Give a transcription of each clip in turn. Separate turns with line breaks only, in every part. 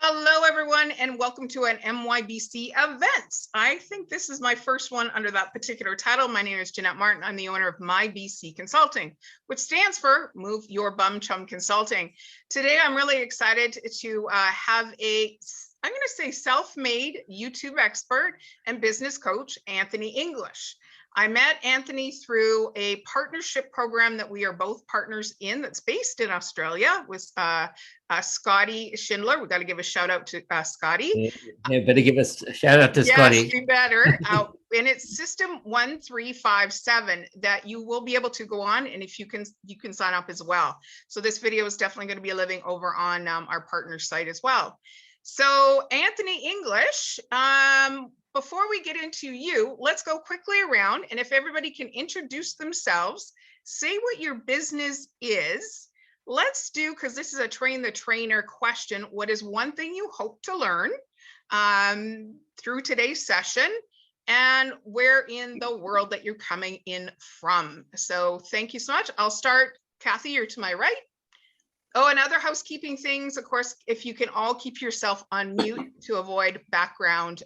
Hello, everyone, and welcome to an MYBC Events. I think this is my first one under that particular title. My name is Jeanette Martin. I'm the owner of MYBC Consulting, which stands for Move Your Bum Chum Consulting. Today, I'm really excited to have I'm going to say self-made YouTube expert and business coach, Anthony English. I met Anthony through a partnership program that we are both partners in that's based in Australia with Scotty Schindler. We got to give a shout out to Scotty.
Yeah, better give us a shout out to Scotty.
Yes, you better. And it's system 1357 that you will be able to go on, and if you can sign up as well. So this video is definitely going to be living over on our partner site as well. So Anthony English, before we get into you, let's go quickly around, and if everybody can introduce themselves, say what your business is. Let's do, because this is a train the trainer question, what is one thing you hope to learn through today's session, and where in the world that you're coming in from? So thank you so much. I'll start. Kathy, you're to my right. Oh, and other housekeeping things, of course, if you can all keep yourself on mute to avoid background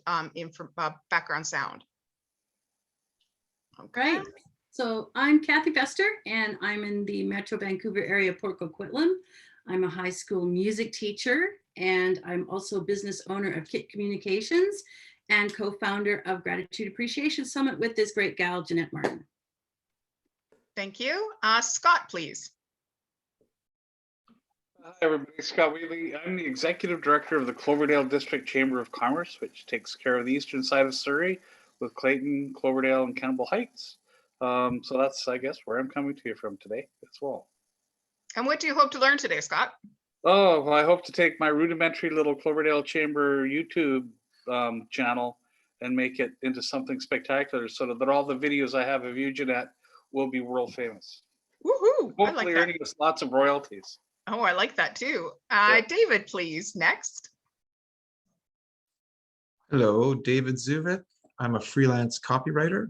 background sound.
Okay. Right. So I'm Kathy Bester, and I'm in the Metro Vancouver area, Port Coquitlam. I'm a high school music teacher, and I'm also business owner of KIT Communications and co-founder of Gratitude Appreciation Summit with this great gal, Jeanette Martin.
Thank you. Scott, please.
Hi, everybody. Scott Wheatley. I'm the Executive Director of the Cloverdale District Chamber of Commerce, which takes care of the eastern side of Surrey with Clayton, Cloverdale, and Campbell Heights. So that's, I guess, where I'm coming to you from today as well.
And what do you hope to learn today, Scott?
Oh, well, I hope to take my rudimentary little Cloverdale Chamber YouTube channel and make it into something spectacular so that all the videos I have of you, Jeanette, will be world famous.
Woohoo!
Hopefully
I like that.
earning us lots of royalties.
Oh, I like that too.
Yeah.
David, please, next.
Hello, David Zuvik. I'm a freelance copywriter,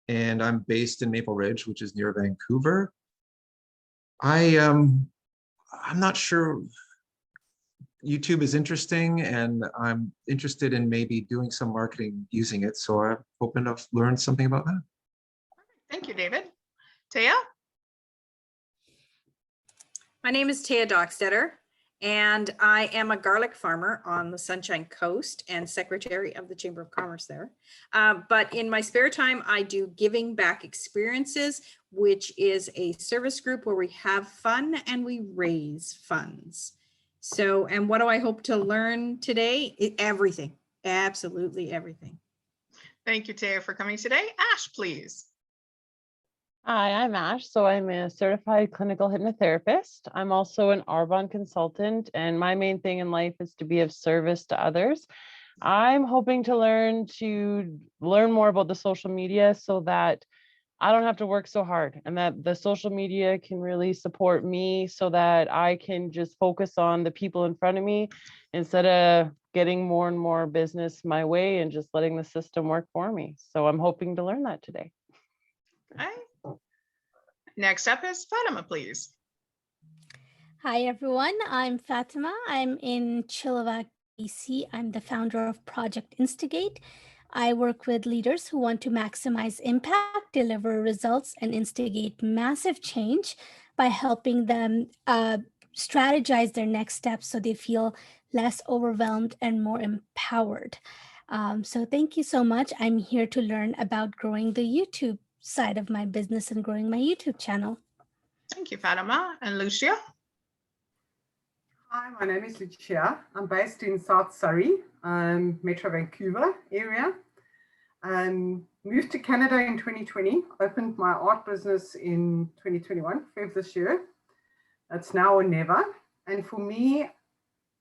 and I'm based in Maple Ridge, which is near Vancouver. I'm not sure. YouTube is interesting, and I'm interested in maybe doing some marketing using it. So I'm hoping to learn something about that.
Thank you, David. Taya?
My name is Taya Dockstetter, and I am a garlic farmer on the Sunshine Coast and secretary of the Chamber of Commerce there. But in my spare time, I do Giving Back Experiences, which is a service group where we have fun and we raise funds. So, and what do I hope to learn today? Everything, absolutely everything.
Thank you, Taya, for coming today. Ash, please.
Hi, I'm Ash. So I'm a certified clinical hypnotherapist. I'm also an Arbonne consultant, and my main thing in life is to be of service to others. I'm hoping to learn more about the social media so that I don't have to work so hard, and that the social media can really support me so that I can just focus on the people in front of me instead of getting more and more business my way and just letting the system work for me. So I'm hoping to learn that today.
Okay. Next up is Fatima, please.
Hi, everyone. I'm Fatima. I'm in Chilliwack, BC. I'm the founder of Project Instigate. I work with leaders who want to maximize impact, deliver results, and instigate massive change by helping them strategize their next steps so they feel less overwhelmed and more empowered. So thank you so much. I'm here to learn about growing the YouTube side of my business and growing my YouTube channel.
Thank you, Fatima. And Lucia?
Hi, my name is Lucia. I'm based in South Surrey, Metro Vancouver area. Moved to Canada in 2020, opened my art business in 2021, February this year. That's now or never. And for me,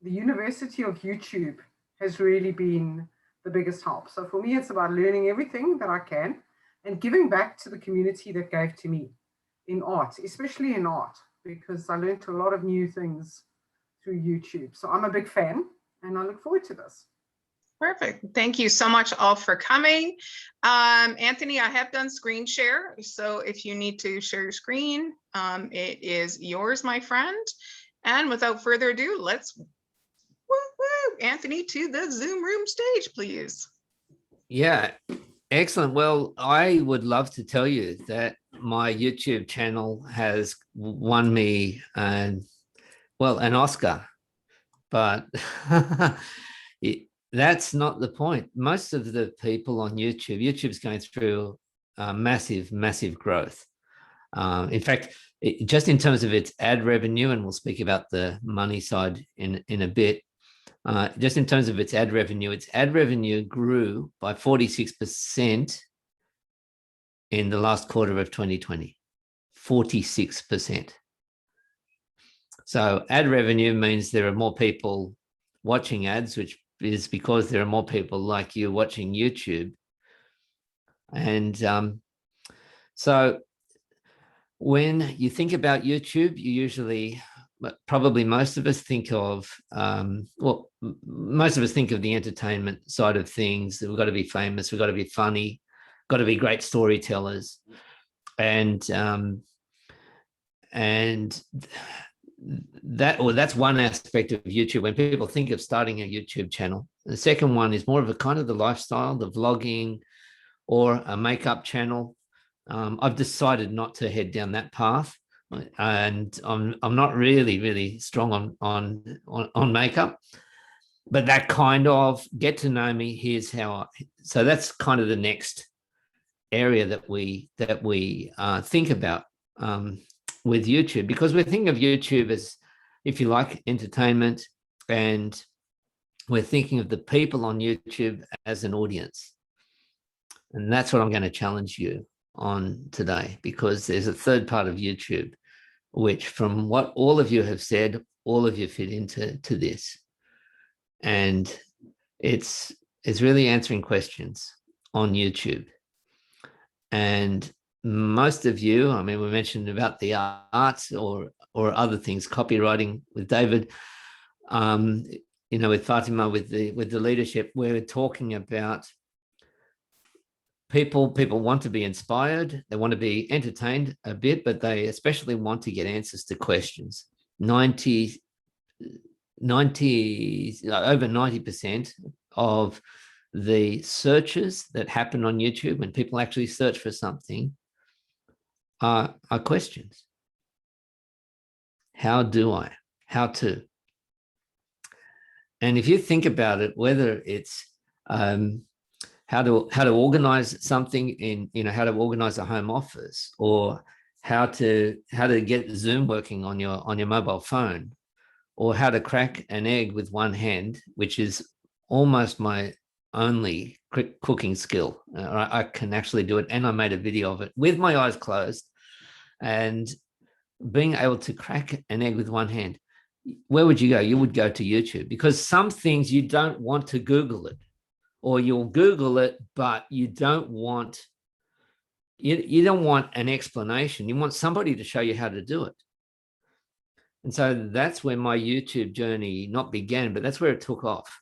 the University of YouTube has really been the biggest help. So for me, it's about learning everything that I can and giving back to the community that gave to me in art, especially in art, because I learned a lot of new things through YouTube. So I'm a big fan and I look forward to this.
Perfect. Thank you so much all for coming. Anthony, I have done screen share. So if you need to share your screen, it is yours, my friend. And without further ado, let's Anthony to the Zoom room stage, please.
Yeah, excellent. Well, I would love to tell you that my YouTube channel has won me an Oscar, but that's not the point. Most of the people on YouTube's going through massive, massive growth. In fact, just in terms of its ad revenue, and we'll speak about the money side in a bit, just in terms of its ad revenue grew by 46% in the last quarter of 2020, 46%. So ad revenue means there are more people watching ads, which is because there are more people like you watching YouTube. And so when you think about YouTube, you usually, probably most of us think of, most of us think of the entertainment side of things. We've got to be famous, we've got to be funny, got to be great storytellers. And that's one aspect of YouTube when people think of starting a YouTube channel. The second one is more of a kind of the lifestyle, the vlogging, or a makeup channel. I've decided not to head down that path, and I'm not really strong on makeup, but that kind of get to know me. Here's how. So that's kind of the next area that we think about with YouTube, because we're thinking of YouTube as, if you like, entertainment, and we're thinking of the people on YouTube as an audience. And that's what I'm going to challenge you on today, because there's a third part of YouTube, which, from what all of you have said, all of you fit into this. And it's really answering questions on YouTube. And most of you, I mean, we mentioned about the arts or other things, copywriting with David, with Fatima, with the leadership, we're talking about people want to be inspired, they want to be entertained a bit, but they especially want to get answers to questions. Over 90% of the searches that happen on YouTube, when people actually search for something, are questions. How do I? How to? And if you think about it, whether it's how to organize something in, how to organize a home office, or how to get Zoom working on your mobile phone, or how to crack an egg with one hand, which is almost my only cooking skill. I can actually do it, and I made a video of it with my eyes closed. And being able to crack an egg with one hand, where would you go? You would go to YouTube, because some things you don't want to Google it, or you'll Google it, but you don't want an explanation. You want somebody to show you how to do it. And so that's where my YouTube journey not began, but that's where it took off.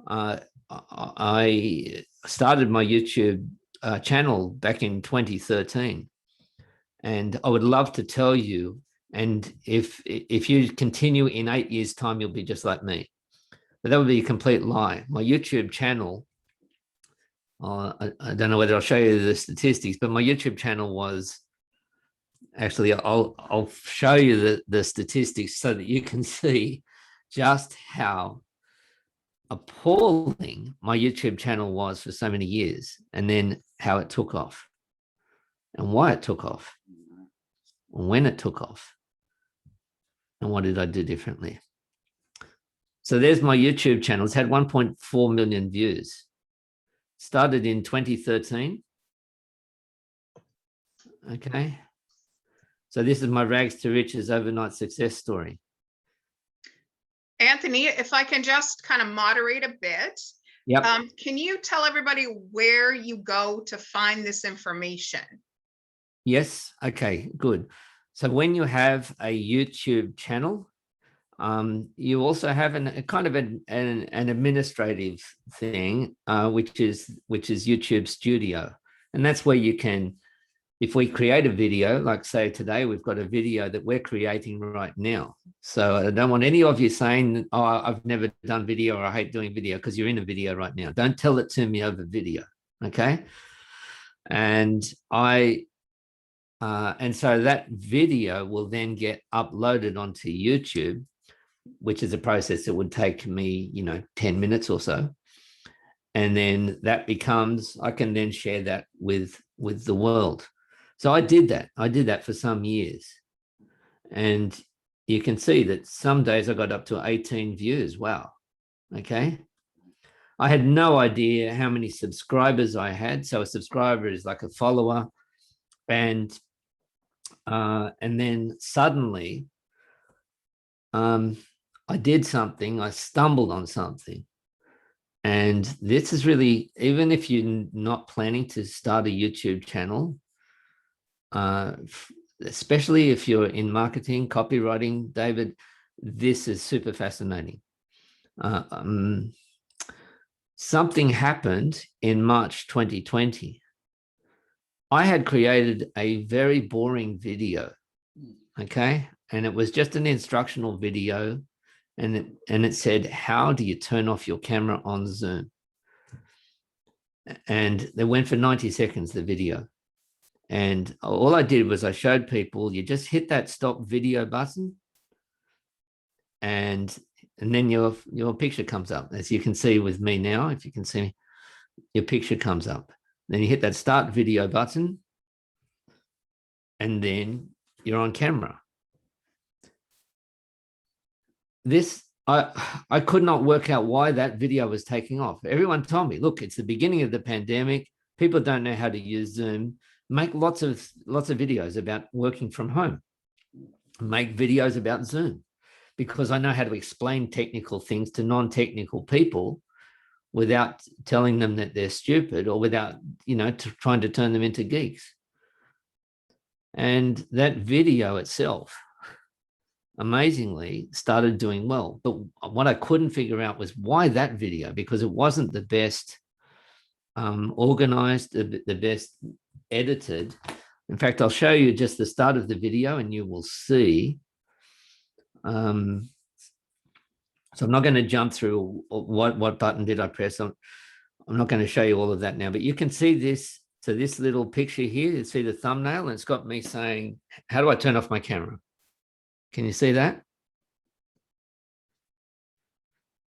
I started my YouTube channel back in 2013, and I would love to tell you, and if you continue in 8 years' time, you'll be just like me. But that would be a complete lie. My YouTube channel, I don't know whether I'll show you the statistics, but my YouTube channel was, actually, I'll show you the statistics so that you can see just how appalling my YouTube channel was for so many years, and then how it took off, and why it took off, when it took off, and what did I do differently. So there's my YouTube channel. It's had 1.4 million views. Started in 2013. Okay. So this is my rags to riches overnight success story.
Anthony, if I can just kind of moderate a bit.
Yep.
Can you tell everybody where you go to find this information?
Yes. Okay, good. So when you have a YouTube channel, you also have a kind of an administrative thing, which is YouTube Studio, and that's where you can if we create a video, like say today, we've got a video that we're creating right now. So I don't want any of you saying, oh, I've never done video or I hate doing video, because you're in a video right now. Don't tell it to me over video. Okay. And so that video will then get uploaded onto YouTube, which is a process that would take me, 10 minutes or so. And then that becomes, I can then share that with the world. So I did that. I did that for some years. And you can see that some days I got up to 18 views. Wow. Okay. I had no idea how many subscribers I had. So a subscriber is like a follower. And then suddenly I did something, I stumbled on something. And this is really, even if you're not planning to start a YouTube channel, especially if you're in marketing, copywriting, David, this is super fascinating. Something happened in March 2020. I had created a very boring video, okay? And it was just an instructional video. And it said, how do you turn off your camera on Zoom? And they went for 90 seconds, the video. And all I did was I showed people, you just hit that stop video button and then your picture comes up. As you can see with me now, if you can see me, your picture comes up. Then you hit that start video button and then you're on camera. This, I could not work out why that video was taking off. Everyone told me, look, it's the beginning of the pandemic. People don't know how to use Zoom. Make lots of videos about working from home. Make videos about Zoom, because I know how to explain technical things to non-technical people without telling them that they're stupid or without, trying to turn them into geeks. And that video itself, amazingly, started doing well. But what I couldn't figure out was why that video, because it wasn't the best organized, the best edited. In fact, I'll show you just the start of the video and you will see. So I'm not going to jump through what button did I press on. I'm not going to show you all of that now, but you can see this. So this little picture here, you see the thumbnail, and it's got me saying, how do I turn off my camera? Can you see that?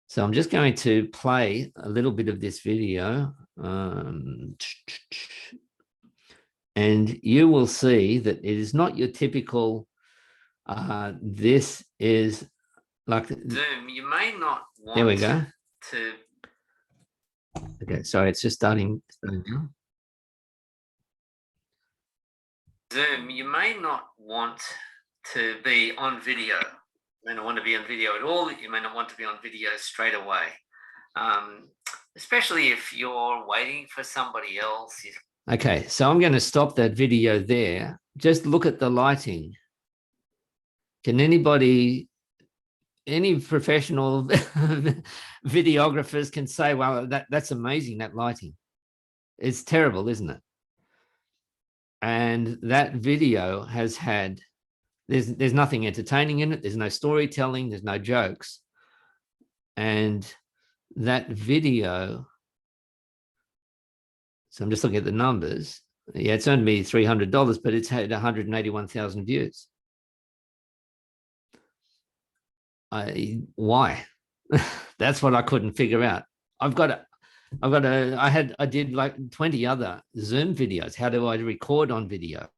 So I'm just going to play a little bit of this video. And you will see that it is not your typical, this is like Zoom. You may not want there we go. To. Okay, sorry, it's just starting now. Zoom, you may not want to be on video. You may not want to be on video at all. You may not want to be on video straight away, especially if you're waiting for somebody else. Okay, so I'm going to stop that video there. Just look at the lighting. Can anybody, any professional videographers can say, well, that's amazing, that lighting. It's terrible, isn't it? And that video has had, there's nothing entertaining in it. There's no storytelling. There's no jokes. And that video, so I'm just looking at the numbers. Yeah, it's earned me $300, but it's had 181,000 views. Why? That's what I couldn't figure out. I did like 20 other Zoom videos. How do I record on video?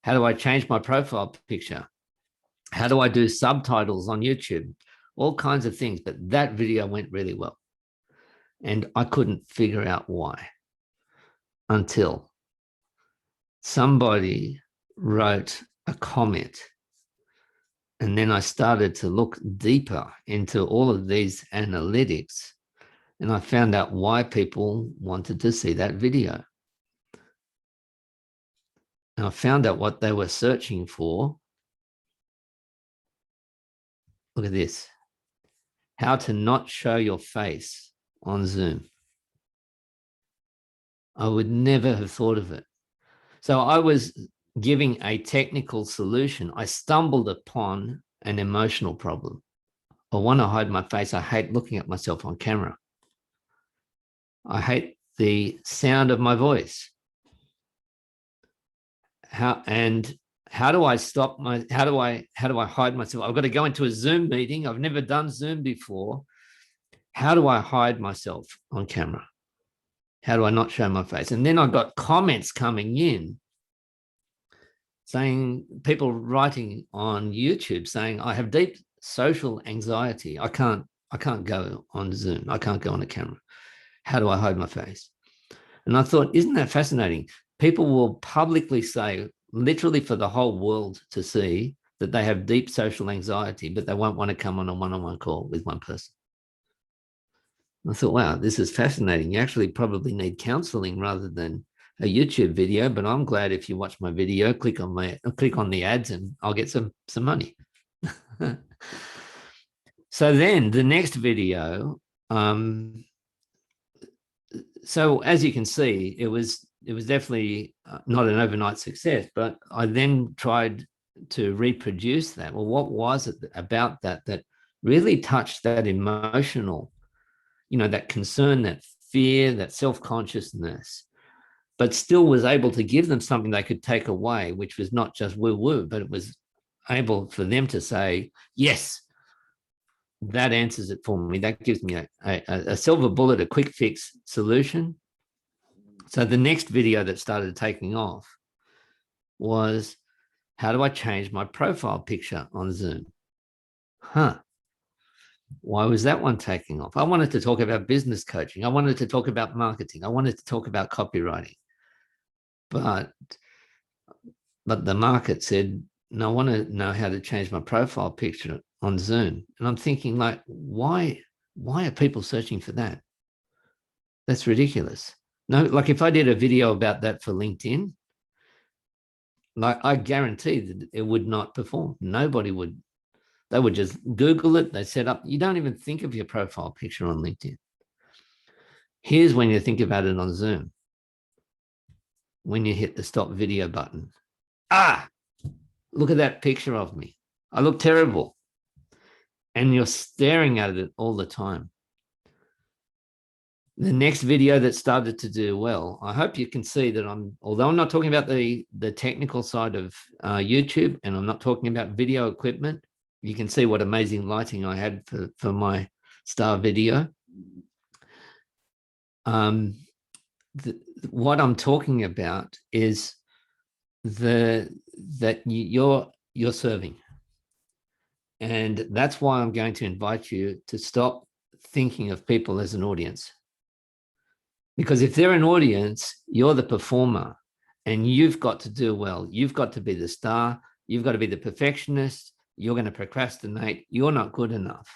How do I change my profile picture? How do I do subtitles on YouTube? All kinds of things, but that video went really well. And I couldn't figure out why until somebody wrote a comment. And then I started to look deeper into all of these analytics, and I found out why people wanted to see that video. And I found out what they were searching for. Look at this. How to not show your face on Zoom. I would never have thought of it. So I was giving a technical solution. I stumbled upon an emotional problem. I want to hide my face. I hate looking at myself on camera. I hate the sound of my voice. How do I stop my, how do I hide myself? I've got to go into a Zoom meeting. I've never done Zoom before. How do I hide myself on camera? How do I not show my face? And then I got comments coming in saying, people writing on YouTube saying, I have deep social anxiety. I can't go on Zoom. I can't go on a camera. How do I hide my face? And I thought, isn't that fascinating? People will publicly say, literally for the whole world to see, that they have deep social anxiety, but they won't want to come on a one-on-one call with one person. I thought, wow, this is fascinating. You actually probably need counseling rather than a YouTube video, but I'm glad if you watch my video, click on the ads and I'll get some money. So then the next video, so as you can see, it was definitely not an overnight success, but I then tried to reproduce that. Well, what was it about that really touched that emotional, that concern, that fear, that self-consciousness, but still was able to give them something they could take away, which was not just woo-woo, but it was able for them to say, yes, that answers it for me. That gives me a silver bullet, a quick fix solution. So the next video that started taking off was, how do I change my profile picture on Zoom? Why was that one taking off? I wanted to talk about business coaching. I wanted to talk about marketing. I wanted to talk about copywriting. But the market said, no, I want to know how to change my profile picture on Zoom. And I'm thinking, like, why are people searching for that? That's ridiculous. No, like if I did a video about that for LinkedIn, like I guarantee that it would not perform. Nobody would. They would just Google it. They set up. You don't even think of your profile picture on LinkedIn. Here's when you think about it on Zoom. When you hit the stop video button. Look at that picture of me. I look terrible. And you're staring at it all the time. The next video that started to do well, I hope you can see that although I'm not talking about the technical side of YouTube, and I'm not talking about video equipment, you can see what amazing lighting I had for my star video. What I'm talking about is that you're serving. And that's why I'm going to invite you to stop thinking of people as an audience. Because if they're an audience, you're the performer and you've got to do well. You've got to be the star. You've got to be the perfectionist. You're going to procrastinate. You're not good enough.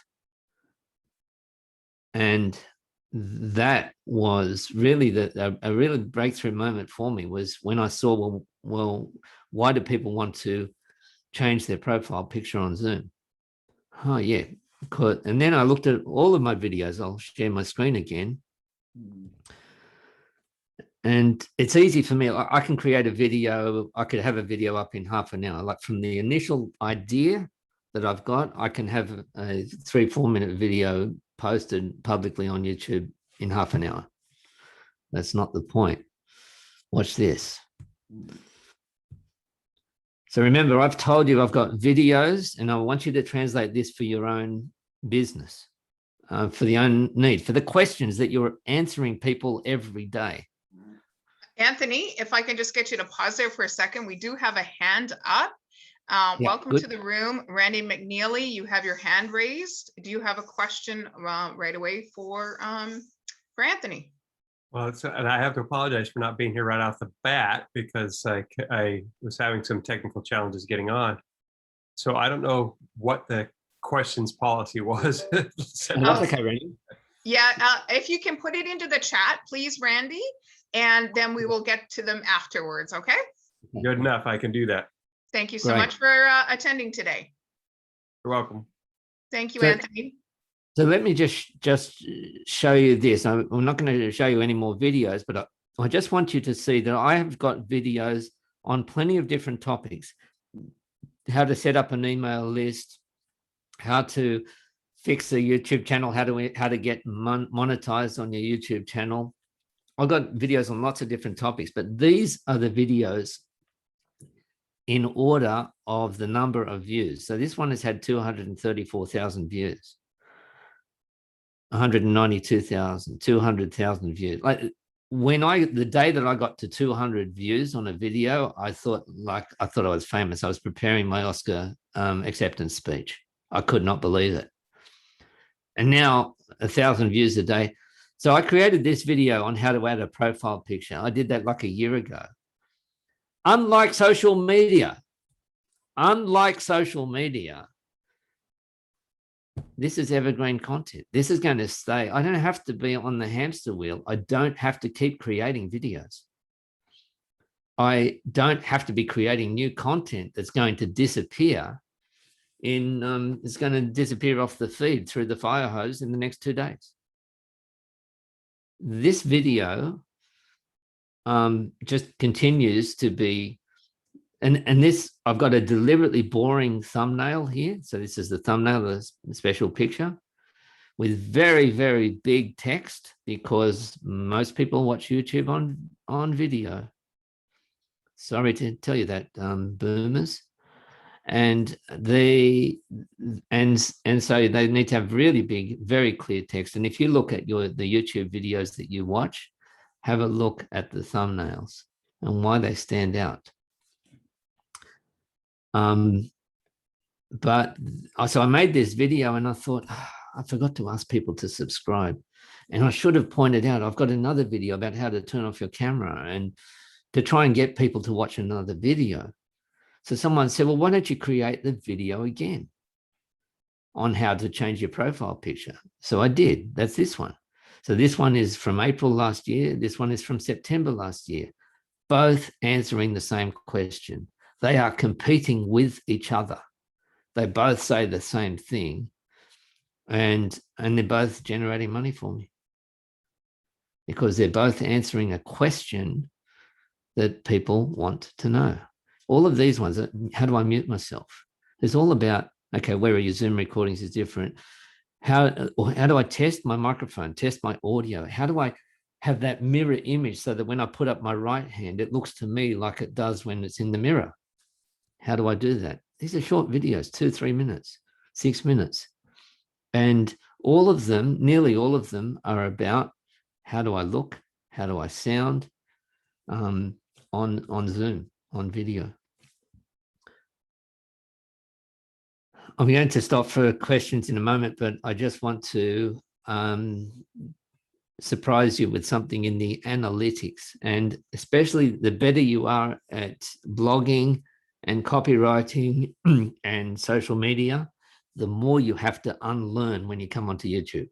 And that was really a really breakthrough moment for me, was when I saw, well, why do people want to change their profile picture on Zoom? Oh, yeah. And then I looked at all of my videos. I'll share my screen again. And it's easy for me. I can create a video. I could have a video up in half an hour. Like from the initial idea that I've got, I can have a 3-4 minute video posted publicly on YouTube in half an hour. That's not the point. Watch this. So remember, I've told you I've got videos, and I want you to translate this for your own business, for the own need, for the questions that you're answering people every day.
Anthony, if I can just get you to pause there for a second, we do have a hand up. Welcome
good.
to the room. Randy McNeely, you have your hand raised. Do you have a question right away for Anthony?
Well, and I have to apologize for not being here right off the bat because I was having some technical challenges getting on. So I don't know what the questions policy was.
That's okay, Randy.
Yeah, if you can put it into the chat, please, Randy, and then we will get to them afterwards, okay?
Good enough, I can do that.
Thank you so
Great.
much for attending today.
You're welcome.
Thank you,
So-
Anthony.
So let me just show you this. I'm not going to show you any more videos, but I just want you to see that I have got videos on plenty of different topics. How to set up an email list, how to fix a YouTube channel, how to get monetized on your YouTube channel. I've got videos on lots of different topics, but these are the videos in order of the number of views. So this one has had 234,000 views, 192,000, 200,000 views. Like the day that I got to 200 views on a video, I thought I was famous. I was preparing my Oscar acceptance speech. I could not believe it. And now 1,000 views a day. So I created this video on how to add a profile picture. I did that like a year ago. Unlike social media, this is evergreen content. This is going to stay. I don't have to be on the hamster wheel. I don't have to keep creating videos. I don't have to be creating new content that's going to disappear it's going to disappear off the feed through the fire hose in the next 2 days. This video just continues to be, and this, I've got a deliberately boring thumbnail here. So this is the thumbnail of the special picture with very, very big text, because most people watch YouTube on video. Sorry to tell you that, boomers. And so they need to have really big, very clear text. And if you look at the YouTube videos that you watch, have a look at the thumbnails and why they stand out. So I made this video and I thought, I forgot to ask people to subscribe. And I should have pointed out, I've got another video about how to turn off your camera and to try and get people to watch another video. So someone said, well, why don't you create the video again on how to change your profile picture? So I did. That's this one. So this one is from April last year. This one is from September last year, both answering the same question. They are competing with each other. They both say the same thing, and they're both generating money for me because they're both answering a question that people want to know. All of these ones, how do I mute myself? It's all about, okay, where are your Zoom recordings is different. How do I test my microphone, test my audio? How do I have that mirror image so that when I put up my right hand, it looks to me like it does when it's in the mirror? How do I do that? These are short videos, 2-3 minutes, 6 minutes. And all of them, nearly all of them, are about how do I look, how do I sound on Zoom, on video. I'm going to stop for questions in a moment, but I just want to surprise you with something in the analytics, and especially the better you are at blogging and copywriting and social media, the more you have to unlearn when you come onto YouTube.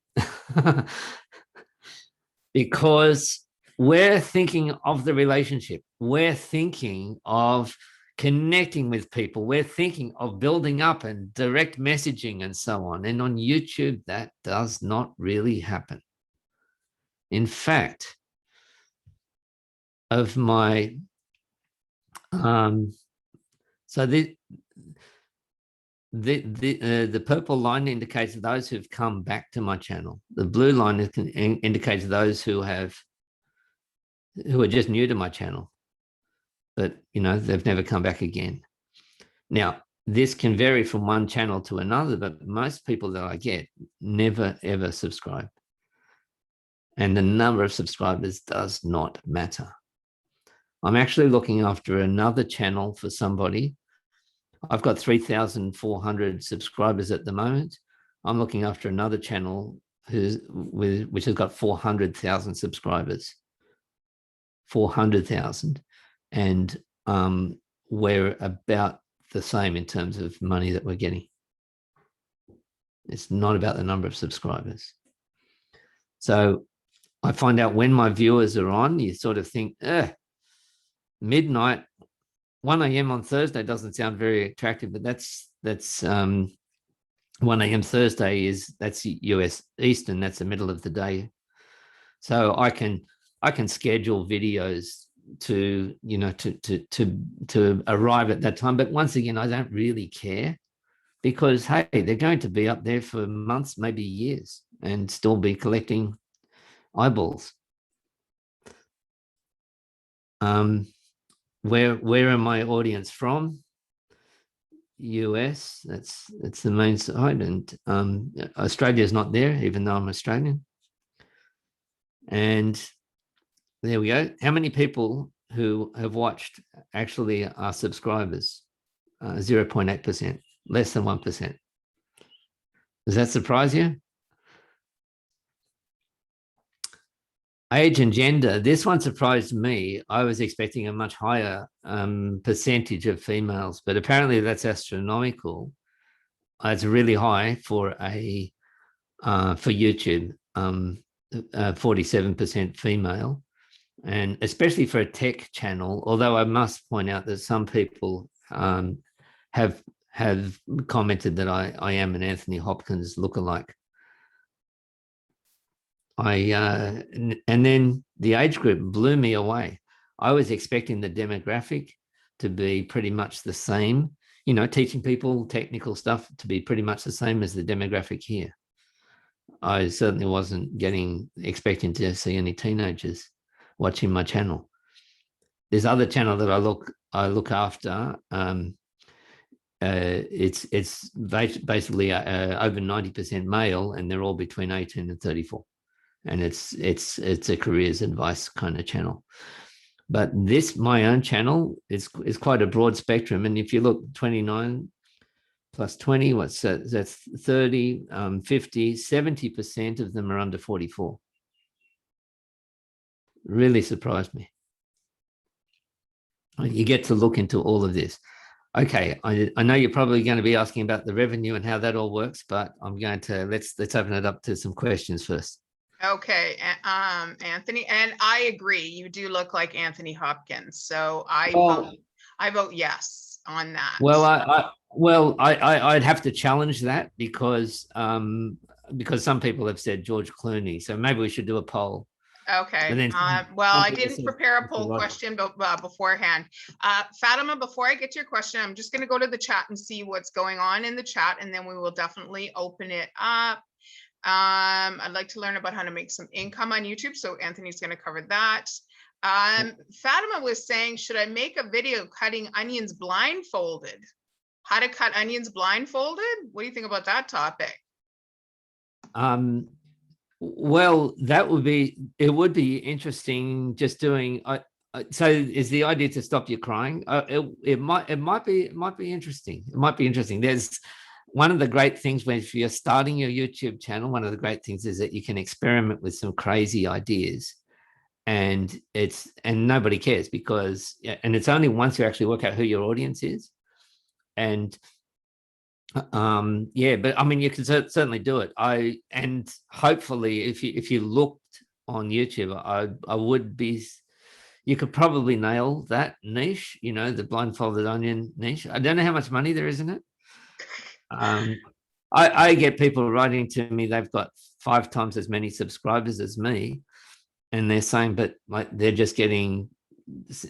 Because we're thinking of the relationship. We're thinking of connecting with people. We're thinking of building up and direct messaging and so on. And on YouTube, that does not really happen. In fact, of my, so the purple line indicates those who've come back to my channel. The blue line indicates those who are just new to my channel, but they've never come back again. Now, this can vary from one channel to another, but most people that I get never ever subscribe. And the number of subscribers does not matter. I'm actually looking after another channel for somebody. I've got 3,400 subscribers at the moment. I'm looking after another channel which has got 400,000 subscribers. 400,000. And we're about the same in terms of money that we're getting. It's not about the number of subscribers. So I find out when my viewers are on, you sort of think, midnight, 1 a.m. on Thursday doesn't sound very attractive, but that's 1 a.m. Thursday that's US Eastern, that's the middle of the day. So I can schedule videos to you know to arrive at that time. But once again, I don't really care, because hey, they're going to be up there for months, maybe years, and still be collecting eyeballs. Where are my audience from? US, that's the main side, and Australia's not there, even though I'm Australian. And there we go. How many people who have watched actually are subscribers? 0.8%, less than 1%. Does that surprise you? Age and gender, this one surprised me. I was expecting a much higher percentage of females, but apparently that's astronomical. It's really high for YouTube, 47% female, and especially for a tech channel. Although I must point out that some people have commented that I am an Anthony Hopkins lookalike. And then the age group blew me away. I was expecting the demographic to be pretty much the same, you know, teaching people technical stuff to be pretty much the same as the demographic here. I certainly wasn't expecting to see any teenagers watching my channel. This other channel that I look after, it's basically over 90% male, and they're all between 18 and 34. And it's a careers advice kind of channel. But my own channel is quite a broad spectrum. And if you look 29 plus 20, what's that? That's 30, 50, 70% of them are under 44. Really surprised me. You get to look into all of this. Okay, I know you're probably going to be asking about the revenue and how that all works, but I'm going to let's open it up to some questions first.
Okay, Anthony, and I agree. You do look like Anthony Hopkins, so I vote yes on that.
Well, I'd have to challenge that because some people have said George Clooney, so maybe we should do a poll.
Okay. Well, I didn't prepare a poll question beforehand. Fatima, before I get to your question, I'm just going to go to the chat and see what's going on in the chat, and then we will definitely open it up. I'd like to learn about how to make some income on YouTube. So Anthony's going to cover that. Fatima was saying, should I make a video cutting onions blindfolded? How to cut onions blindfolded? What do you think about that topic?
Well, it would be interesting just doing, so is the idea to stop you crying? It might be interesting. It might be interesting. There's one of the great things when you're starting your YouTube channel, one of the great things is that you can experiment with some crazy ideas, and nobody cares because it's only once you actually work out who your audience is. And yeah, but I mean, you can certainly do it. And hopefully if you looked on YouTube, I would be, you could probably nail that niche, you know, the blindfolded onion niche. I don't know how much money there is in it. I get people writing to me, they've got 5 times as many subscribers as me, and they're saying, but like they're just getting,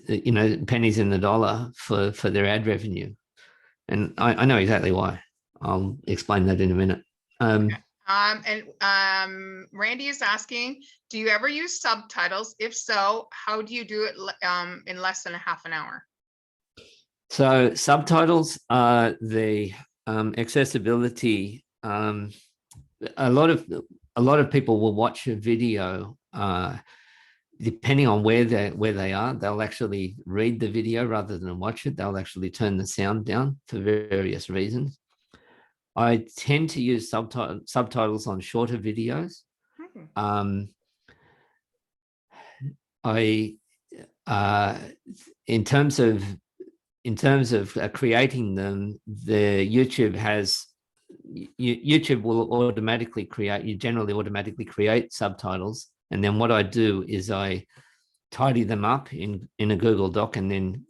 you know, pennies in the dollar for their ad revenue. And I know exactly why. I'll explain that in a minute.
And Randy is asking, do you ever use subtitles? If so, how do you do it in less than a half an hour?
So subtitles are the accessibility. A lot of people will watch a video depending on where they are. They'll actually read the video rather than watch it. They'll actually turn the sound down for various reasons. I tend to use subtitles on shorter videos. In terms of creating them, YouTube will automatically generally automatically create subtitles, and then what I do is I tidy them up in a Google Doc and then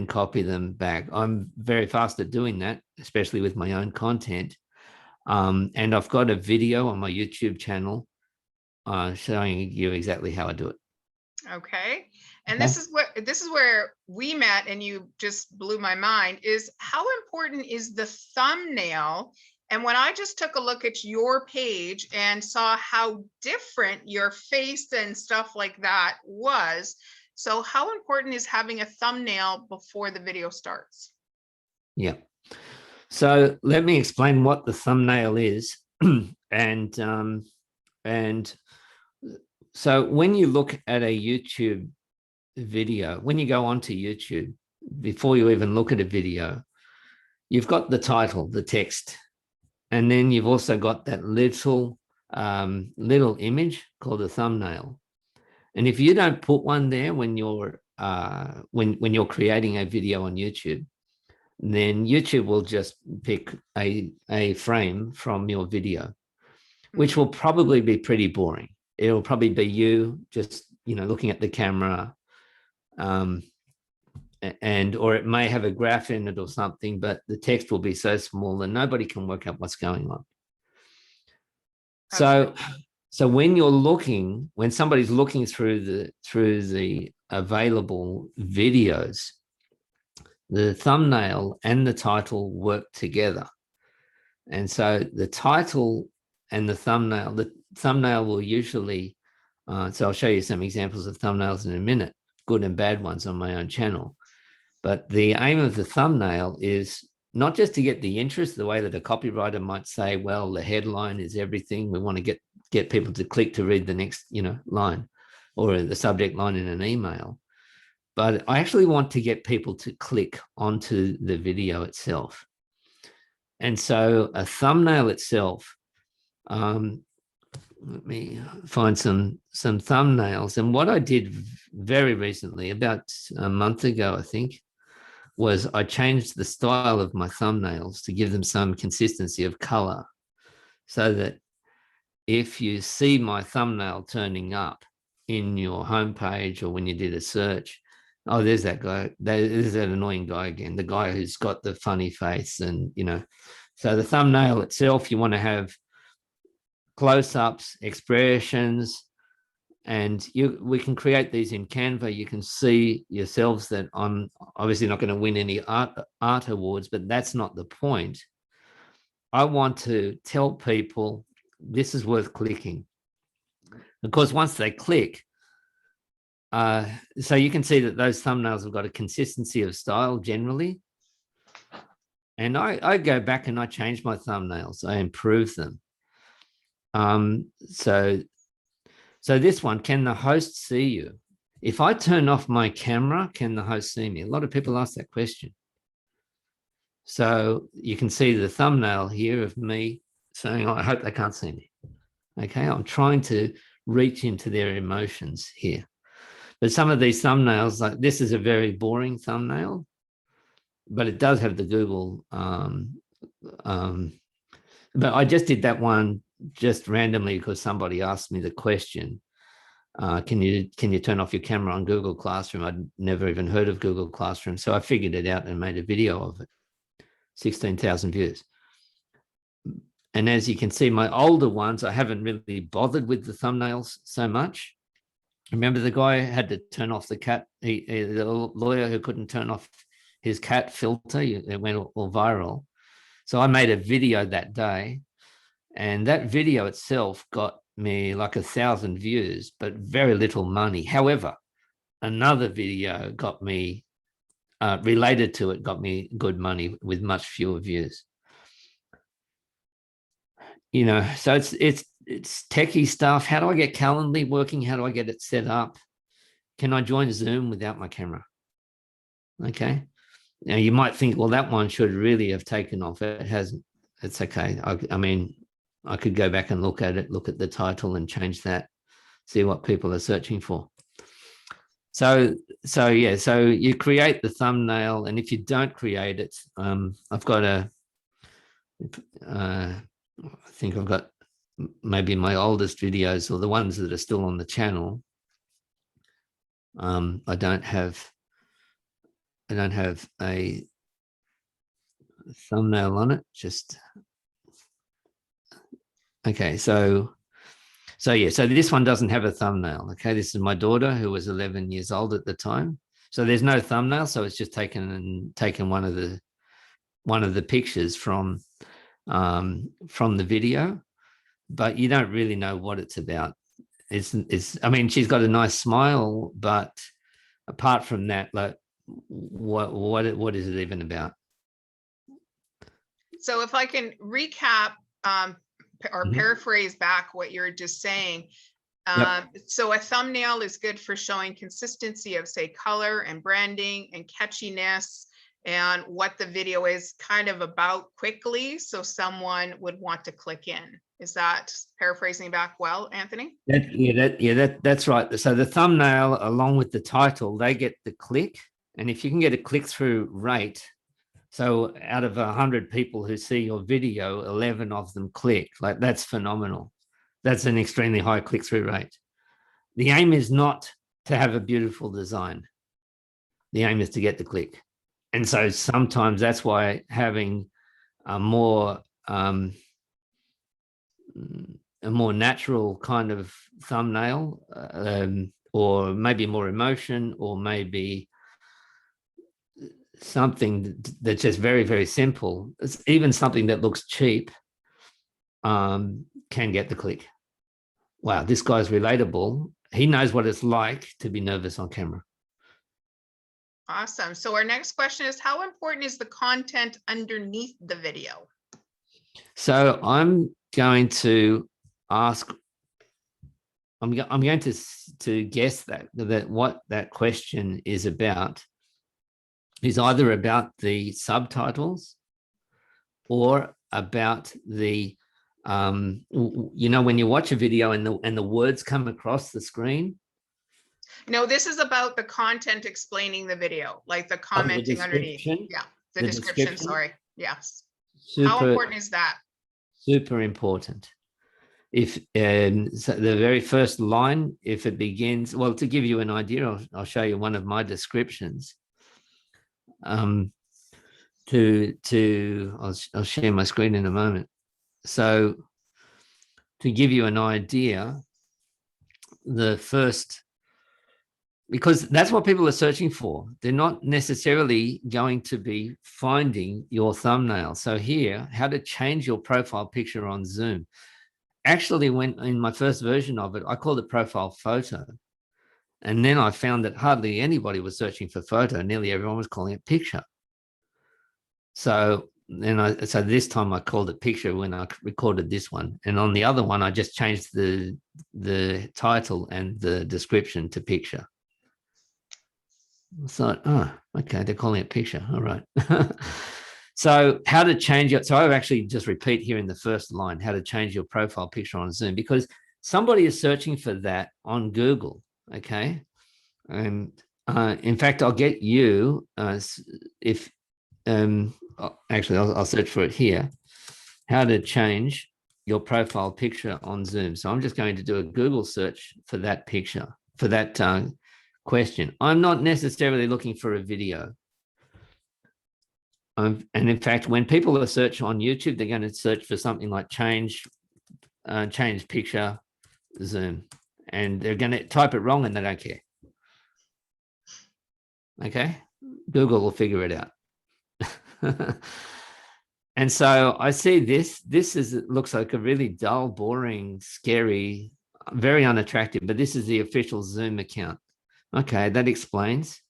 copy them back. I'm very fast at doing that, especially with my own content. And I've got a video on my YouTube channel showing you exactly how I do it.
Okay. And this is where we met, and you just blew my mind, is how important is the thumbnail? And when I just took a look at your page and saw how different your face and stuff like that was, so how important is having a thumbnail before the video starts?
Yeah. So let me explain what the thumbnail is. and so when you look at a YouTube video, when you go onto YouTube, before you even look at a video, you've got the title, the text, and then you've also got that little image called a thumbnail. And if you don't put one there when you're when you're creating a video on YouTube, then YouTube will just pick a frame from your video, which will probably be pretty boring. It'll probably be you just, looking at the camera, or it may have a graph in it or something, but the text will be so small that nobody can work out what's going on. So when somebody's looking through the available videos, the thumbnail and the title work together. And so the title and the thumbnail will usually, so I'll show you some examples of thumbnails in a minute, good and bad ones on my own channel. But the aim of the thumbnail is not just to get the interest, the way that a copywriter might say, well, the headline is everything. We want to get people to click to read the next, line, or the subject line in an email. But I actually want to get people to click onto the video itself. And so a thumbnail itself, let me find some thumbnails. And what I did very recently, about a month ago, I think, was I changed the style of my thumbnails to give them some consistency of color, so that if you see my thumbnail turning up in your homepage, or when you did a search, oh, there's that guy, there's that annoying guy again, the guy who's got the funny face. And, so the thumbnail itself, you want to have close-ups, expressions, and we can create these in Canva. You can see yourselves that I'm obviously not going to win any art awards, but that's not the point. I want to tell people this is worth clicking. Of course, once they click, so you can see that those thumbnails have got a consistency of style generally. And I go back and I change my thumbnails. I improve them. So this one, can the host see you? If I turn off my camera, can the host see me? A lot of people ask that question. So you can see the thumbnail here of me saying, oh, I hope they can't see me. Okay, I'm trying to reach into their emotions here. But some of these thumbnails, like this is a very boring thumbnail, but it does have the Google. But I just did that one just randomly because somebody asked me the question, can you turn off your camera on Google Classroom? I'd never even heard of Google Classroom. So I figured it out and made a video of it. 16,000 views. And as you can see, my older ones, I haven't really bothered with the thumbnails so much. Remember the guy had to turn off the cat, the lawyer who couldn't turn off his cat filter, it went all viral. So I made a video that day, and that video itself got me like 1,000 views, but very little money. However, another video got me, related to it, got me good money with much fewer views. So it's techie stuff. How do I get Calendly working? How do I get it set up? Can I join Zoom without my camera? Okay. Now you might think, well, that one should really have taken off. It hasn't. It's okay. I mean, I could go back and look at it, look at the title and change that, see what people are searching for. So you create the thumbnail, and if you don't create it, I've got I think I've got maybe my oldest videos, or the ones that are still on the channel. I don't have a thumbnail on it. Just okay. So So yeah, so this one doesn't have a thumbnail. Okay, this is my daughter who was 11 years old at the time. So there's no thumbnail, so it's just taken one of the pictures from the video, but you don't really know what it's about. It's I mean, she's got a nice smile, but apart from that, like what is it even about?
So if I can recap or paraphrase back what you're just saying. So a thumbnail is good for showing consistency of, say, color and branding and catchiness and what the video is kind of about quickly, so someone would want to click in. Is that paraphrasing back well, Anthony?
That's right. So the thumbnail along with the title, they get the click. And if you can get a click-through rate, so out of 100 people who see your video, 11 of them click, like that's phenomenal. That's an extremely high click-through rate. The aim is not to have a beautiful design. The aim is to get the click. And so sometimes that's why having a more natural kind of thumbnail, or maybe more emotion, or maybe something that's just very, very simple. It's even something that looks cheap can get the click. Wow, this guy's relatable. He knows what it's like to be nervous on camera.
Awesome. So our next question is, how important is the content underneath the video?
So I'm going to ask, I'm going to guess that what that question is about is either about the subtitles or about the, you know, when you watch a video and the words come across the screen.
No, this is about the content explaining the video, like the commenting underneath. Yeah, the description, sorry. Yes. How important is that?
Super important. If so the very first line, if it begins, well, to give you an idea, I'll show you one of my descriptions. I'll share my screen in a moment. So to give you an idea, the first, because that's what people are searching for. They're not necessarily going to be finding your thumbnail. So here, how to change your profile picture on Zoom. Actually, when in my first version of it, I called it profile photo. And then I found that hardly anybody was searching for photo. Nearly everyone was calling it picture. So then so this time I called it picture when I recorded this one. And on the other one, I just changed the title and the description to picture. I thought, oh, okay, they're calling it picture. All right. So how to change it. So I've actually just repeat here in the first line, how to change your profile picture on Zoom, because somebody is searching for that on Google. Okay. And in fact, I'll get you if actually I'll search for it here. How to change your profile picture on Zoom. So I'm just going to do a Google search for that picture, for that question. I'm not necessarily looking for a video. And in fact, when people are searching on YouTube, they're going to search for something like change picture Zoom, and they're going to type it wrong and they don't care. Okay, Google will figure it out. And so I see this looks like a really dull, boring, scary, very unattractive, but this is the official Zoom account. Okay, that explains.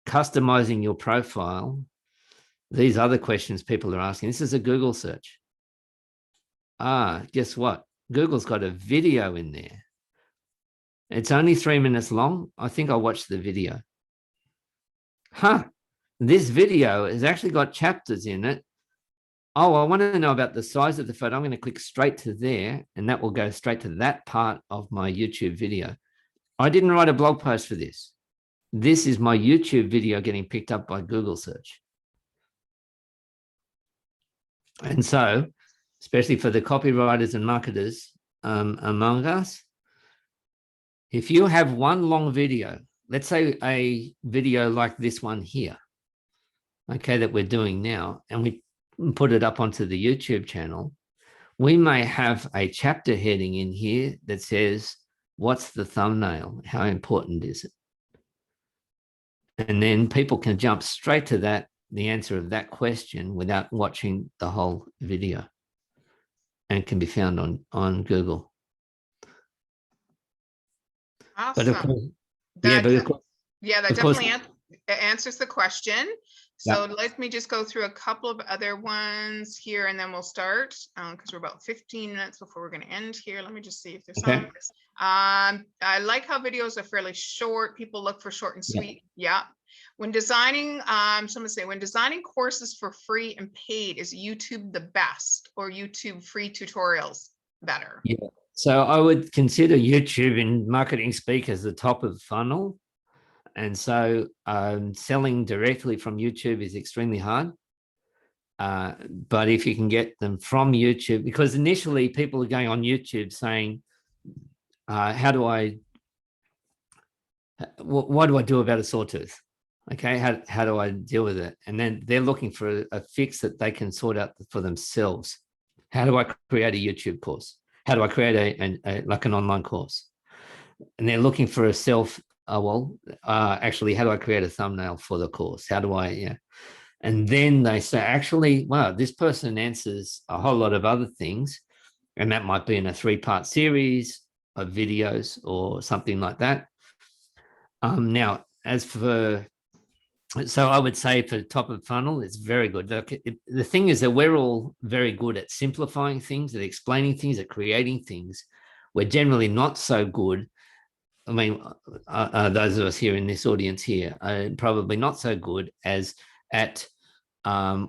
Customizing your profile. These other questions people are asking. This is a Google search. Guess what? Google's got a video in there. It's only 3 minutes long. I think I watched the video. This video has actually got chapters in it. Oh, I want to know about the size of the photo. I'm going to click straight to there, and that will go straight to that part of my YouTube video. I didn't write a blog post for this. This is my YouTube video getting picked up by Google search. And so, especially for the copywriters and marketers among us, if you have one long video, let's say a video like this one here, okay, that we're doing now, and we put it up onto the YouTube channel, we may have a chapter heading in here that says, what's the thumbnail? How important is it? And then people can jump straight to that, the answer of that question without watching the whole video, and can be found on Google. But of
Awesome.
course, yeah, but of course,
Yeah, that
of course-
definitely answers the question. So let me just go through a couple of other ones here and then we'll start because we're about 15 minutes before we're going to end here. Let me just see if there's
Okay.
some. I like how videos are fairly short. People look for short and sweet. Yeah. When designing, someone say, when designing courses for free and paid, is YouTube the best or YouTube free tutorials better?
Yeah. So I would consider YouTube in marketing speak as the top of the funnel. And so selling directly from YouTube is extremely hard. But if you can get them from YouTube, because initially people are going on YouTube saying, what do I do about a sore tooth? Okay, how do I deal with it? And then they're looking for a fix that they can sort out for themselves. How do I create a YouTube course? How do I create like an online course? And they're looking for a actually, how do I create a thumbnail for the course? How do I, yeah. And then they say, actually, wow, this person answers a whole lot of other things. And that might be in a 3-part series of videos or something like that. Now, so I would say for top of funnel, it's very good. The thing is that we're all very good at simplifying things, at explaining things, at creating things. We're generally not so good. I mean, those of us here in this audience here are probably not so good as at,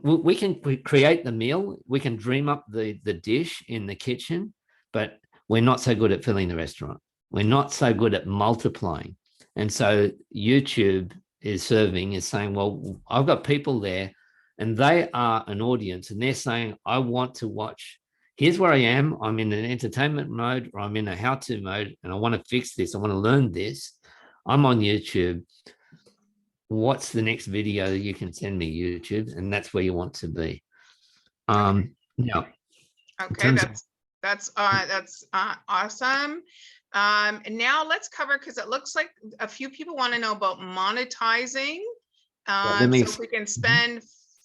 we can create the meal, we can dream up the dish in the kitchen, but we're not so good at filling the restaurant. We're not so good at multiplying. And so YouTube is saying, well, I've got people there and they are an audience and they're saying, I want to watch. Here's where I am. I'm in an entertainment mode or I'm in a how-to mode and I want to fix this. I want to learn this. I'm on YouTube. What's the next video that you can send me, YouTube? And that's where you want to be. Now,
okay, that's awesome. And now let's cover, because it looks like a few people want to know about monetizing. So if we can spend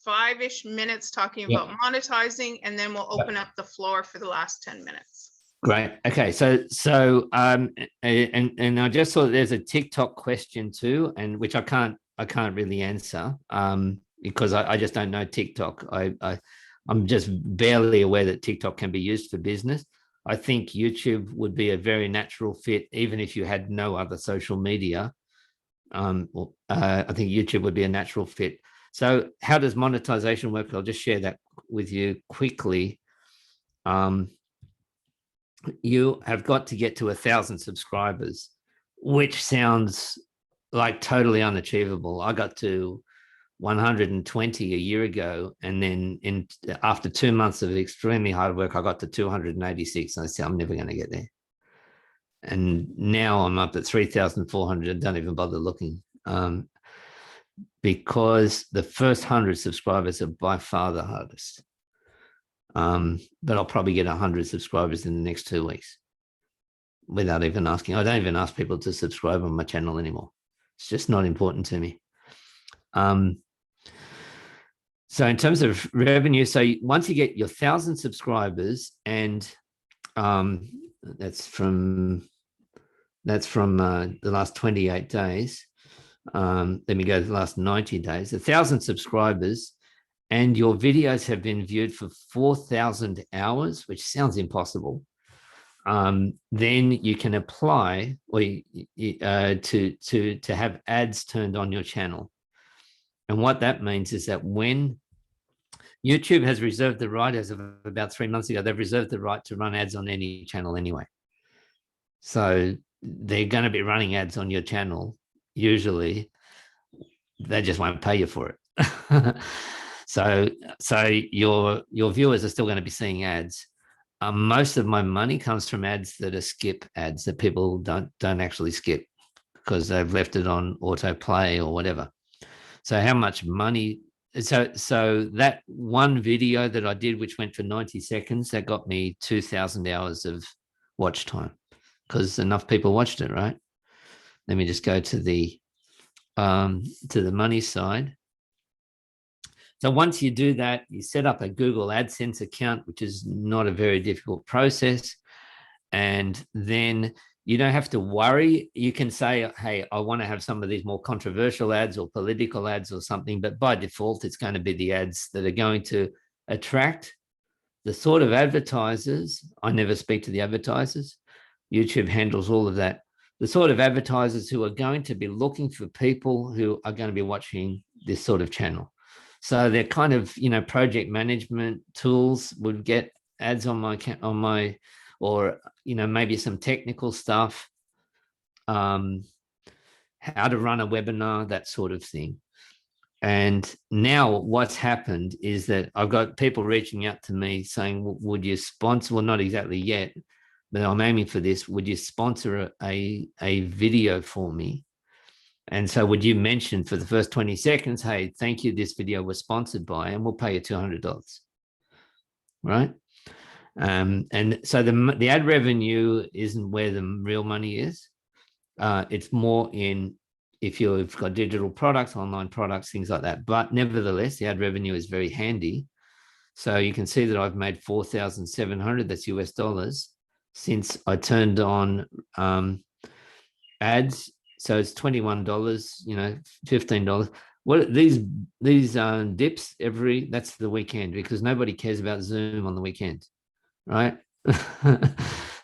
5-ish minutes talking about monetizing, and then we'll open up the floor for the last 10 minutes.
Great. Okay. So and I just saw that there's a TikTok question too, and which I can't really answer because I just don't know TikTok. I'm just barely aware that TikTok can be used for business. I think YouTube would be a very natural fit, even if you had no other social media. I think YouTube would be a natural fit. So how does monetization work? I'll just share that with you quickly. You have got to get to 1,000 subscribers, which sounds like totally unachievable. I got to 120 a year ago. And then after 2 months of extremely hard work, I got to 286. And I said, I'm never going to get there. And now I'm up at 3,400 and don't even bother looking. Because the first 100 subscribers are by far the hardest. But I'll probably get 100 subscribers in the next 2 weeks without even asking. I don't even ask people to subscribe on my channel anymore. It's just not important to me. So in terms of revenue, so once you get your 1,000 subscribers, and that's from the last 28 days. Let me go to the last 90 days, 1,000 subscribers, and your videos have been viewed for 4,000 hours, which sounds impossible. Then you can apply to have ads turned on your channel. And what that means is that when YouTube has reserved the right, as of about 3 months ago, they've reserved the right to run ads on any channel anyway. So they're going to be running ads on your channel. Usually they just won't pay you for it. So your viewers are still going to be seeing ads. Most of my money comes from ads that are skip ads that people don't actually skip because they've left it on autoplay or whatever. So how much money so that one video that I did, which went for 90 seconds, that got me 2,000 hours of watch time because enough people watched it, right? Let me just go to the money side. So once you do that, you set up a Google AdSense account, which is not a very difficult process. And then you don't have to worry. You can say, hey, I want to have some of these more controversial ads or political ads or something, but by default, it's going to be the ads that are going to attract the sort of advertisers. I never speak to the advertisers. YouTube handles all of that. The sort of advertisers who are going to be looking for people who are going to be watching this sort of channel. So they're kind of, you know, project management tools would get ads on my, or, you know, maybe some technical stuff, how to run a webinar, that sort of thing. And now what's happened is that I've got people reaching out to me saying, would you sponsor, well, not exactly yet, but I'm aiming for this. Would you sponsor a video for me? And so would you mention for the first 20 seconds, hey, thank you, this video was sponsored by, and we'll pay you $200, right? And so the ad revenue isn't where the real money is. It's more in if you've got digital products, online products, things like that. But nevertheless, the ad revenue is very handy. So you can see that I've made 4,700, that's US dollars, since I turned on ads. So it's $21, you know, $15. What these dips that's the weekend, because nobody cares about Zoom on the weekend, right?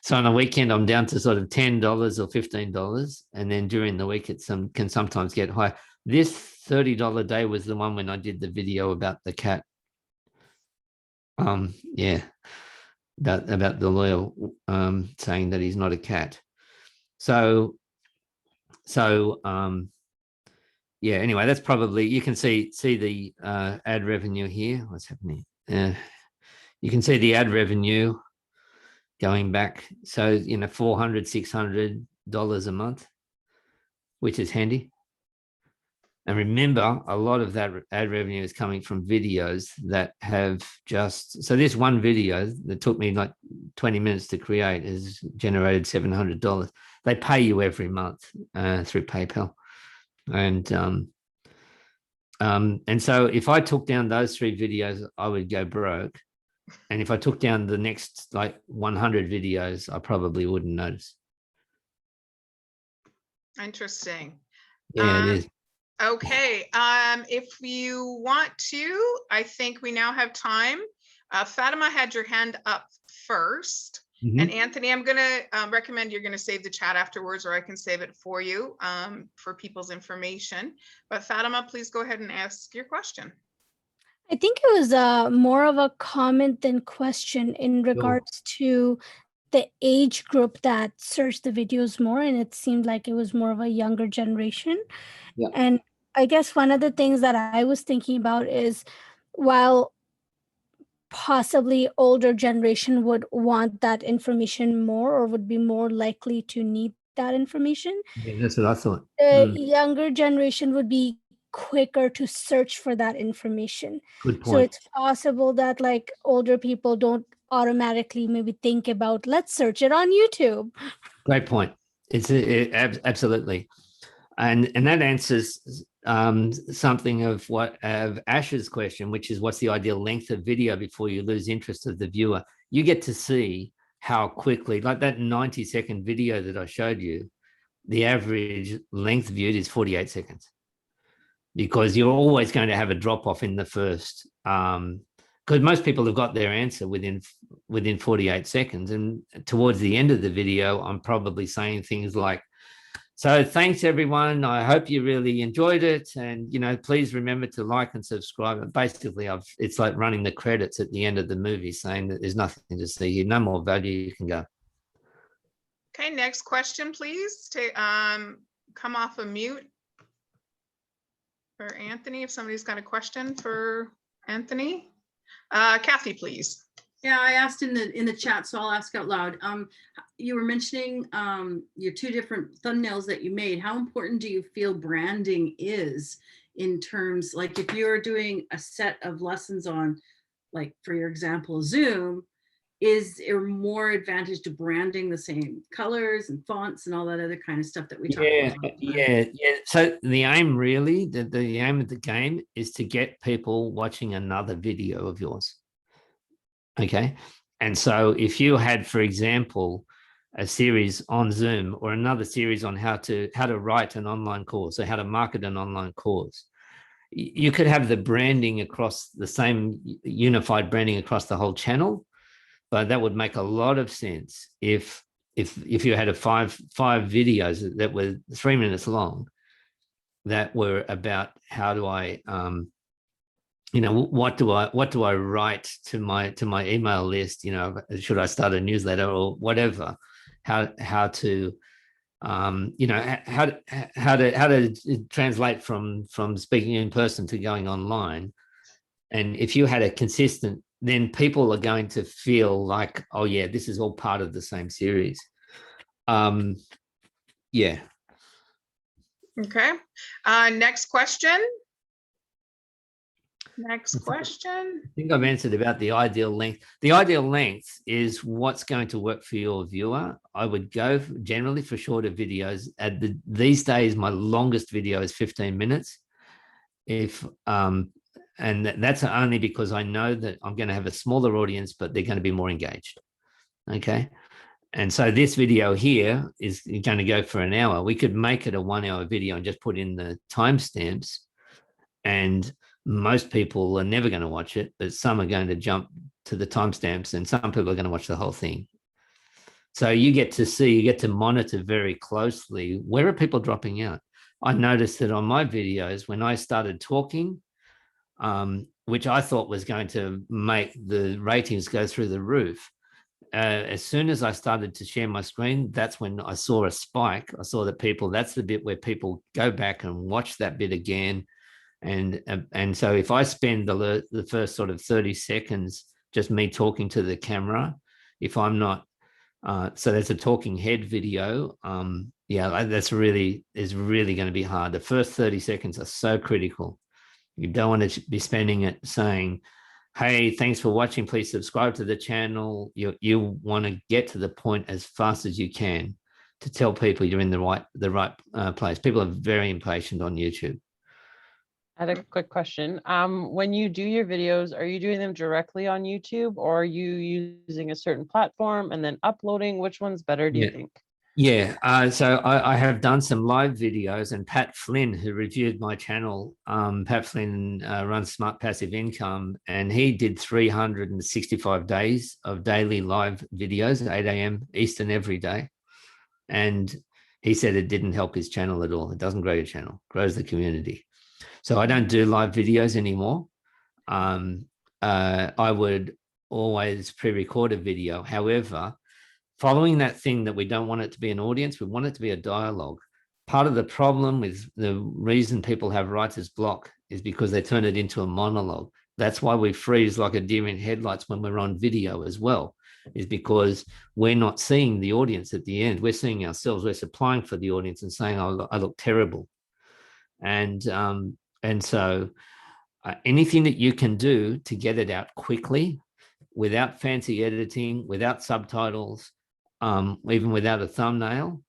So on the weekend, I'm down to sort of $10 or $15. And then during the week, it can sometimes get high. This $30 day was the one when I did the video about the cat. Yeah, about the lawyer saying that he's not a cat. So yeah, anyway, that's probably, you can see the ad revenue here. What's happening? You can see the ad revenue going back. So, you know, $400, $600 a month, which is handy. And remember, a lot of that ad revenue is coming from videos that have just, so this one video that took me like 20 minutes to create has generated $700. They pay you every month through PayPal. And so if I took down those 3 videos, I would go broke. And if I took down the next like 100 videos, I probably wouldn't notice.
Interesting.
Yeah, it is.
Okay, if you want to, I think we now have time. Fatima had your hand up first. And Anthony, I'm going to recommend you're going to save the chat afterwards, or I can save it for you for people's information. But Fatima, please go ahead and ask your question.
I think it was more of a comment than question in regards to the age group that searched the videos more, and it seemed like it was more of a younger generation.
Yeah.
And I guess one of the things that I was thinking about is, while possibly older generation would want that information more, or would be more likely to need that information,
Yeah, that's what I thought.
the younger generation would be quicker to search for that information.
Good
So
point.
it's possible that like older people don't automatically maybe think about, let's search it on YouTube.
Great point. It's absolutely. And that answers something of Ash's question, which is what's the ideal length of video before you lose interest of the viewer. You get to see how quickly, like that 90-second video that I showed you, the average length viewed is 48 seconds, because you're always going to have a drop off in the first, because most people have got their answer within 48 seconds. And towards the end of the video, I'm probably saying things like, so thanks everyone. I hope you really enjoyed it. And, you know, please remember to like and subscribe. And basically it's like running the credits at the end of the movie saying that there's nothing to see here, no more value, you can go.
Okay, next question, please. Come off of mute for Anthony, if somebody's got a question for Anthony. Kathy, please.
Yeah, I asked in the chat, so I'll ask out loud. You were mentioning your 2 different thumbnails that you made. How important do you feel branding is in terms, like if you're doing a set of lessons on, like for your example, Zoom, is there more advantage to branding the same colors and fonts and all that other kind of stuff that we talk about? all the time?
Yeah. So the aim really, the aim of the game is to get people watching another video of yours. Okay. And so if you had, for example, a series on Zoom or another series on how to write an online course or how to market an online course, you could have the branding across the same unified branding across the whole channel. But that would make a lot of sense if you had five videos that were 3 minutes long that were about how do I what do I write to my email list, should I start a newsletter or whatever, how to how to translate from speaking in person to going online. And if you had a consistent, then people are going to feel like, oh yeah, this is all part of the same series. Yeah.
Okay. Next question. Next question.
I think I've answered about the ideal length. The ideal length is what's going to work for your viewer. I would go generally for shorter videos. These days, my longest video is 15 minutes. And that's only because I know that I'm going to have a smaller audience, but they're going to be more engaged. Okay. And so this video here is going to go for an hour. We could make it a 1 hour video and just put in the timestamps, and most people are never going to watch it, but some are going to jump to the timestamps and some people are going to watch the whole thing. So you get to monitor very closely, where are people dropping out? I noticed that on my videos, when I started talking, which I thought was going to make the ratings go through the roof, as soon as I started to share my screen, that's when I saw a spike. I saw that that's the bit where people go back and watch that bit again. And so if I spend the first sort of 30 seconds just me talking to the camera, if I'm not, so there's a talking head video, that's really going to be hard. The first 30 seconds are so critical. You don't want to be spending it saying, hey, thanks for watching, please subscribe to the channel. You want to get to the point as fast as you can to tell people you're in the right place. People are very impatient on YouTube.
I had a quick question. When you do your videos, are you doing them directly on YouTube, or are you using a certain platform and then uploading? Which one's better, do you think?
Yeah, so I have done some live videos, and Pat Flynn, who reviewed my channel, Pat Flynn runs Smart Passive Income, and he did 365 days of daily live videos at 8 a.m. Eastern every day. And he said it didn't help his channel at all. It doesn't grow your channel, it grows the community. So I don't do live videos anymore. I would always pre-record a video. However, following that thing that we don't want it to be an audience, we want it to be a dialogue. Part of the problem with the reason people have writer's block is because they turn it into a monologue. That's why we freeze like a deer in headlights when we're on video as well, is because we're not seeing the audience at the end. We're seeing ourselves. We're supplying for the audience and saying, oh, I look terrible. And so anything that you can do to get it out quickly, without fancy editing, without subtitles, even without a thumbnail,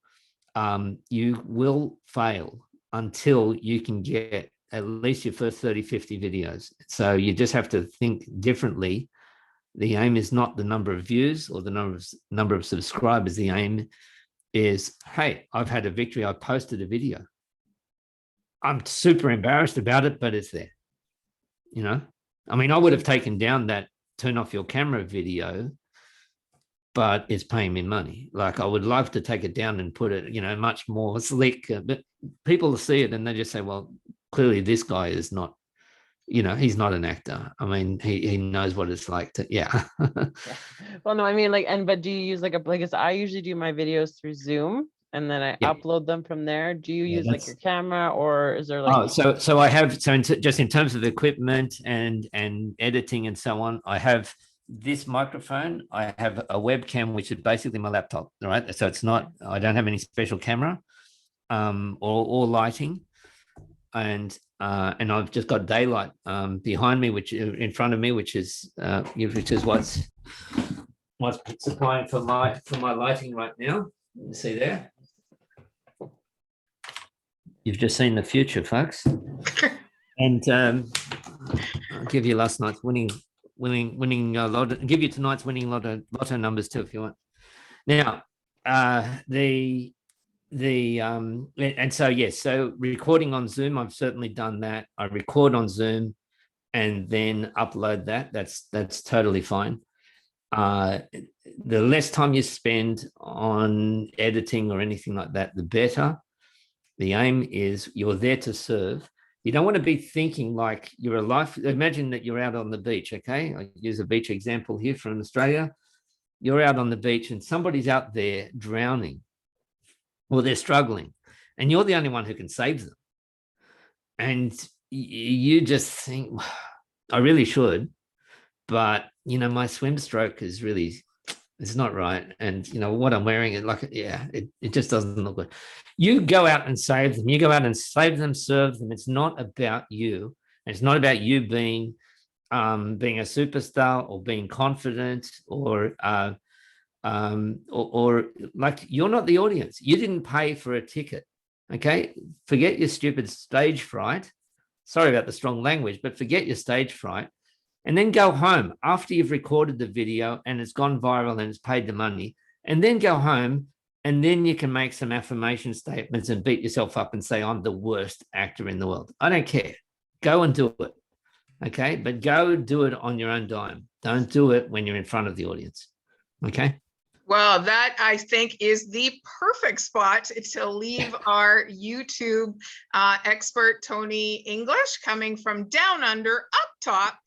you will fail until you can get at least your first 30, 50 videos. So you just have to think differently. The aim is not the number of views or the number of subscribers. The aim is, hey, I've had a victory. I posted a video. I'm super embarrassed about it, but it's there. I mean, I would have taken down that turn off your camera video, but it's paying me money. Like, I would love to take it down and put it, much more slick, but people see it and they just say, well, clearly this guy is not, he's not an actor. I mean, he knows what it's like to, yeah.
Well, no, I mean, but do you use I usually do my videos through Zoom and then I upload them from there. Do you use your camera, or is there
so I have, just in terms of equipment and editing and so on, I have this microphone. I have a webcam, which is basically my laptop, right? So it's not, I don't have any special camera or lighting. and I've just got daylight behind me, which in front of me, which is what's supplying for my lighting right now. You see there. You've just seen the future, folks. And I'll give you last night's winning lotto. Give you tonight's winning lotto numbers too, if you want. Now, and so yes, so recording on Zoom, I've certainly done that. I record on Zoom and then upload that. That's totally fine. The less time you spend on editing or anything like that, the better. The aim is you're there to serve. You don't want to be thinking like you're a life. Imagine that you're out on the beach, okay? I use a beach example here from Australia. You're out on the beach and somebody's out there drowning or they're struggling and you're the only one who can save them. And you just think, I really should, but, you know, my swim stroke is really, it's not right. And, you know, what I'm wearing, it just doesn't look good. You go out and save them. You go out and save them, serve them. It's not about you. And it's not about you being a superstar or being confident or like you're not the audience. You didn't pay for a ticket. Okay. Forget your stupid stage fright. Sorry about the strong language, but forget your stage fright. And then go home after you've recorded the video and it's gone viral and it's paid the money. And then go home and then you can make some affirmation statements and beat yourself up and say, I'm the worst actor in the world. I don't care. Go and do it. Okay. But go do it on your own dime. Don't do it when you're in front of the audience. Okay.
Well, that I think is the perfect spot to leave our YouTube expert, Tony English, coming from down under, up top,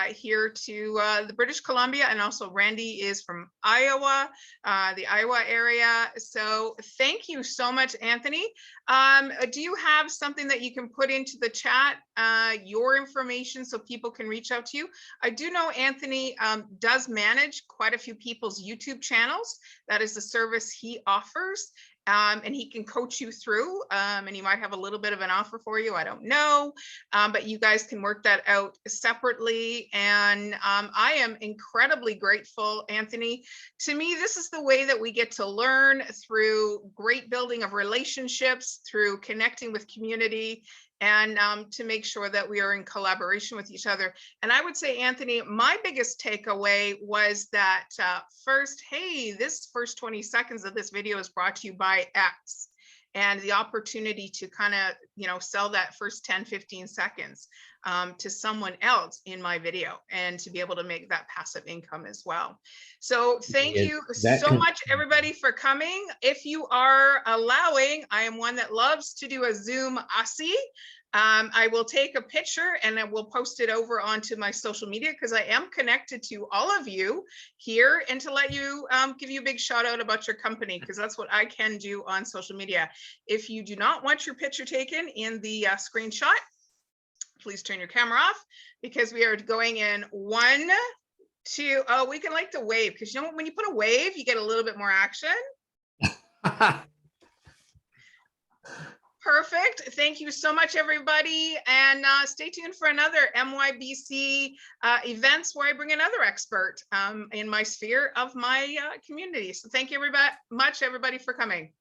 here to the British Columbia, and also Randy is from Iowa, the Iowa area. So thank you so much, Anthony. Do you have something that you can put into the chat, your information, so people can reach out to you? I do know Anthony does manage quite a few people's YouTube channels. That is the service he offers. And he can coach you through, and he might have a little bit of an offer for you. I don't know, but you guys can work that out separately. And I am incredibly grateful, Anthony. To me, this is the way that we get to learn, through great building of relationships, through connecting with community, and to make sure that we are in collaboration with each other. And I would say, Anthony, my biggest takeaway was that first, hey, this first 20 seconds of this video is brought to you by X, and the opportunity to kind of, you know, sell that first 10, 15 seconds to someone else in my video, and to be able to make that passive income as well. So thank you so much, everybody, for coming. If you are allowing, I am one that loves to do a Zoom Aussie. I will take a picture and I will post it over onto my social media, because I am connected to all of you here, and to let you give you a big shout out about your company, because that's what I can do on social media. If you do not want your picture taken in the screenshot, please turn your camera off, because we are going in 1, 2. Oh, we can like to wave, because you know when you put a wave, you get a little bit more action. Perfect. Thank you so much, everybody. And stay tuned for another MYBC events, where I bring another expert in my sphere of my community. So thank you much, everybody, for coming.